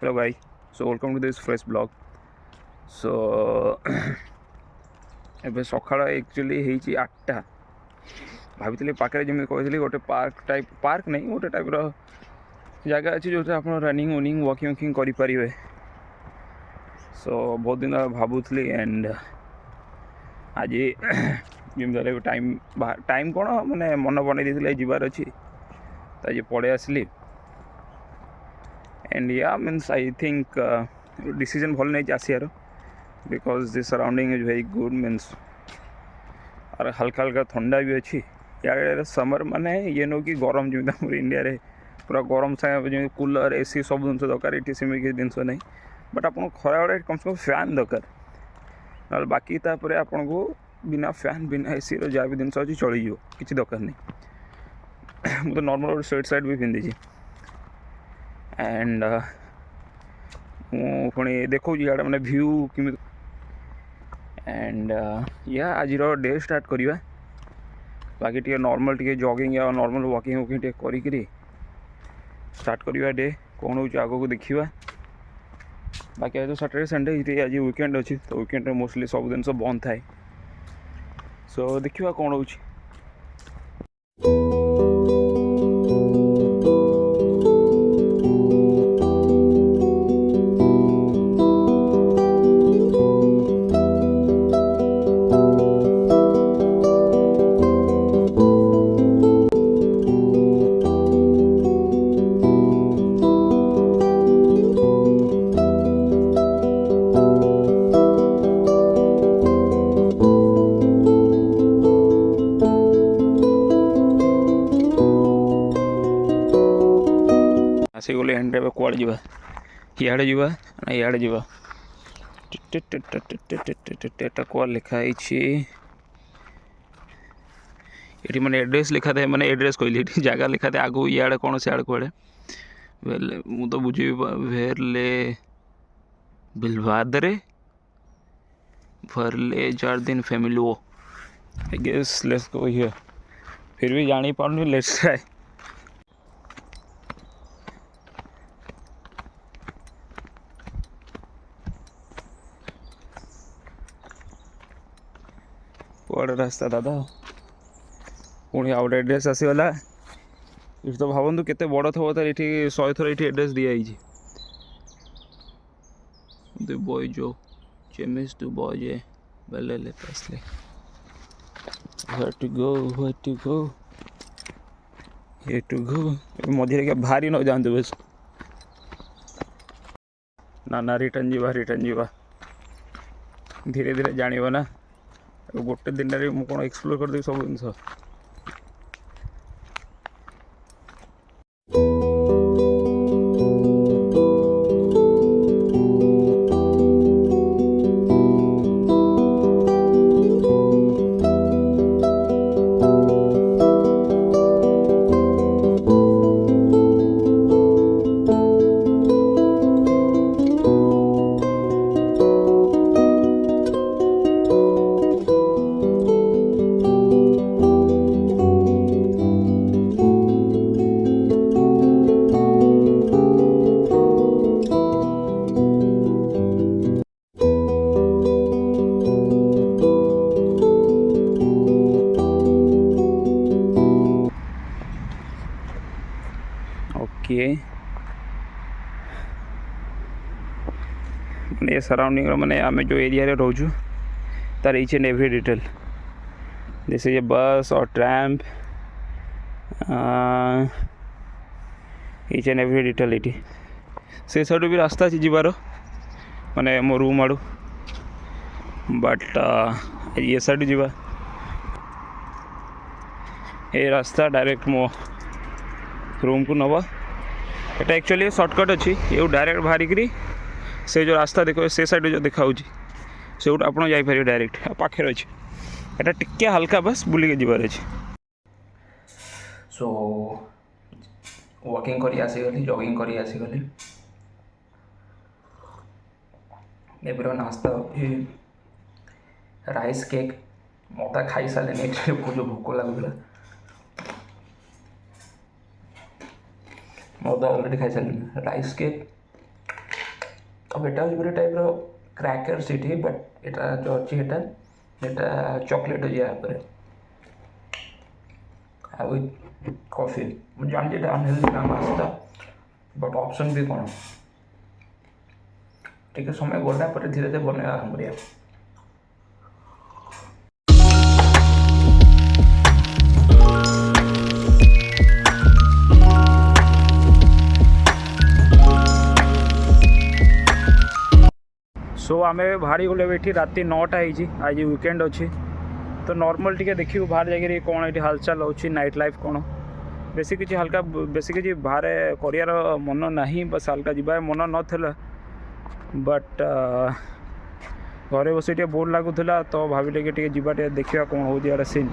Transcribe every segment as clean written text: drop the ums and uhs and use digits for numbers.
Hello guys, so welcome to this fresh blog. So ଏବେ ସକାଳ actually ହେଇଛି 8ଟା। ଭାବିଥିଲି ପାଖରେ ଯେମିତି କହିଥିଲି ଗୋଟେ ପାର୍କ ନାହିଁ, ଗୋଟେ ଟାଇପ୍ର ଜାଗା ଅଛି ଯେଉଁଥିରେ ଆପଣ ରନିଂ ୱାକିଂ କରିପାରିବେ। ସୋ ବହୁତ ଦିନ ଭାବୁଥିଲି ଏଣ୍ଡ ଆଜି ଯେମିତି ହେଲେ ଟାଇମ୍ କ'ଣ ମାନେ ମନ ବନେଇ ଦେଇଥିଲି ଯିବାର ଅଛି, ତ ଆଜି ପଳେଇ ଆସିଲି। And yeah, means I think decision भल नहीं आसियार because the surrounding is very good, means और हल्का हल्का ठंडा भी अच्छी यार। समर माने ये नो कि गरम जमी इंडिया रे पूरा गरम सागे कूलर एसी सब जिन दरकार ये सेम किसी जिन नहीं, बट आप खरा बड़े कम से कम फैन दरकार ना, बाकी तापर आपन को बिना फैन बिना एसी रो जहाँ भी जिन अच्छी चली किसी दरकार नहीं। मुझे नॉर्मल स्वेट शर्ट भी पिंधि एंड पुणी देखो इे मैंने व्यू कि एंड या आज डे स्टार्ट करवा। बाकी टे नॉर्मल टे जॉगिंग या नॉर्मल वॉकिंग टे करी स्टार्ट करवा डे कौन हो आग को देखा। बाकी आज तो सैटरडे संडे आज वीकेंड अच्छी, तो वीकेंड मोस्टली सब जिन बंद थाए। सो देखा कौन हो। आसी गले एंड कौड़े जावा, इे जावा ना इे जावा कौन लिखाई ये मैंने एड्रेस लिखा था, मैंने एड्रेस कहली जगह लिखा था आगू इे कौन सियाड़े कौड़े मु तो बुझी भेरले बिलवादरे भरले जार्दिन family I guess let's go here. फिर भी जानी पाऊनी, लेट्स ट्राई। कौड़े रास्ता दादा पुणी आउ गए एड्रेस आसीगला। ये तो भावतु केते बड़ थो तो ये 100 थर ये एड्रेस दिखाई दे बॉय जो चेमिस टू बॉय बेले ले पसले where to go मझे क्या भारी न जानते बस ना रिटर्न जीवा धीरे धीरे जानिबा ना। गोटे दिन में कौन एक्सप्लोर करदेवी सब जिन। मैंने सराउंडिंग मैंने आम जो एरिया रे रोचु तार ईच एंड एवरी डिटेल, जैसे ये बस और tramp each and every detail ये से साइड भी रास्ता अच्छी जीवार माने मो रूम आड़ू, बट ये साइड जीवा ये रास्ता डायरेक्ट मो रूम को नवा। एटा एक्चुअली शॉर्टकट अच्छी, ये डायरेक्ट बाहरिकी से जो रास्ता देखो से साइड जो देखा से आप जापर डायरेक्ट पाखे अच्छे एटा टिके हल्का बस बुलिके जीवार अच्छे। सो वॉकिंग करी आसीगली, जॉगिंग करी आसीगली। एबर नाश्ता राइस केक मत खाई सारे जो भोक लगुला मत अलरेडी खाई सारे राइस केक अब एटा गोटे टाइप क्रैकर सीटी बट एटा जो अच्छी एटा चॉकलेट हो जाए कॉफी मुझे जानते अनहेल्दी काम आसता बट ऑप्शन भी कौन ठीक है समय गला पर धीरे धीरे बनवा आरम्भ करिया सो आम बाहरी गले ये राति 9टा आज वीकेंड अच्छी तो नॉर्मल टिके देखिए बाहर जाकर कौन ये हालचाल अच्छी नाइट लाइफ कौन बेसी किसी हल्का बेसी किसी बाहर कर मन ना बस हल्का जीवा मन नाला बट घरे बस बोर लगुला तो भाविले कि जीवा देखा कौन हो सीन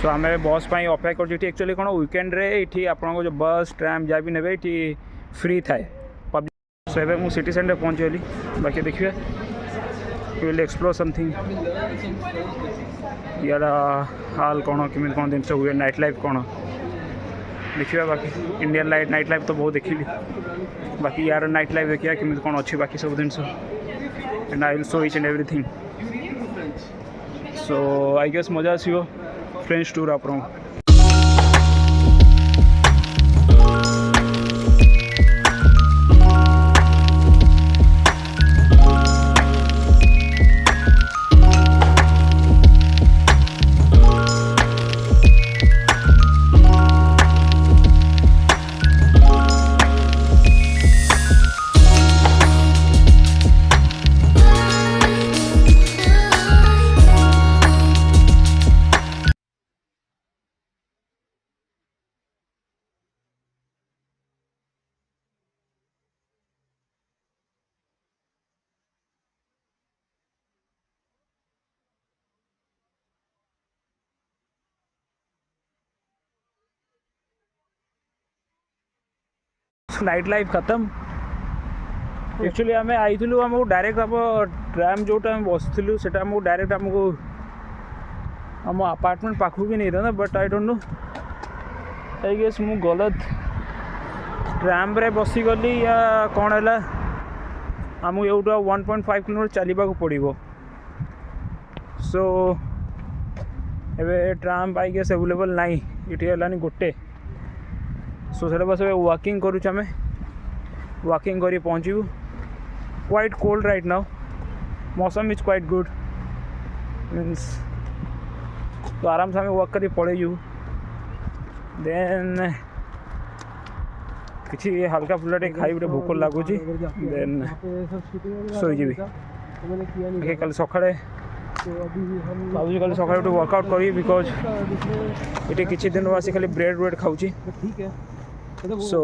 सो आम बस अपेक्षा कर एक्चुअली कौन वीकेंड रे ये आपको जो बस ट्राम जहाँ भी ने ये फ्री थाए पब्लिक सो एवं सिटी सेंटर पहुँचीगली बाकी देखिए विल एक्सप्लोर समथिंग यार हाल कौन केमी कौन जिन हुए नाइट लाइफ कौन देखिए बाकी इंडियन नाइट लाइफ तो बहुत देखिली बाकी यार नाइट लाइफ देखिए केमी कौन अच्छी बाकी सब जिन and I will show each and everything so I guess मजा आसो फ्रेंच टूर आपन नाइट लाइफ खत्म एक्चुअली आम आईलु आमको डायरेक्ट हम ट्राम जोटा बसलु से डायरेक्ट आमको आम अपार्टमेंट पाखु भी नहीं था but I don't know I guess मु गलत ट्राम रे बसी गली या कौन है आमको ये 1.5 किलोमीटर चलने पड़ो सो एवं ट्राम आई गेस अवेलेबल नाई ये गोटे सो से बस वॉकिंग करें वॉकिंग कर पहुँचू क्वाइट कोल्ड राइट नाउ मौसम इज क्वाइट गुड मीन्स तो आराम से वॉक कर पलू देन किसी हल्का फुल्का खाई गोटे भोक लगुच देन शोजी कल सका भावी कल सका वर्कआउट करी बिकज ये किसी दिन आसी खाली ब्रेड व्रेड खाऊँ सो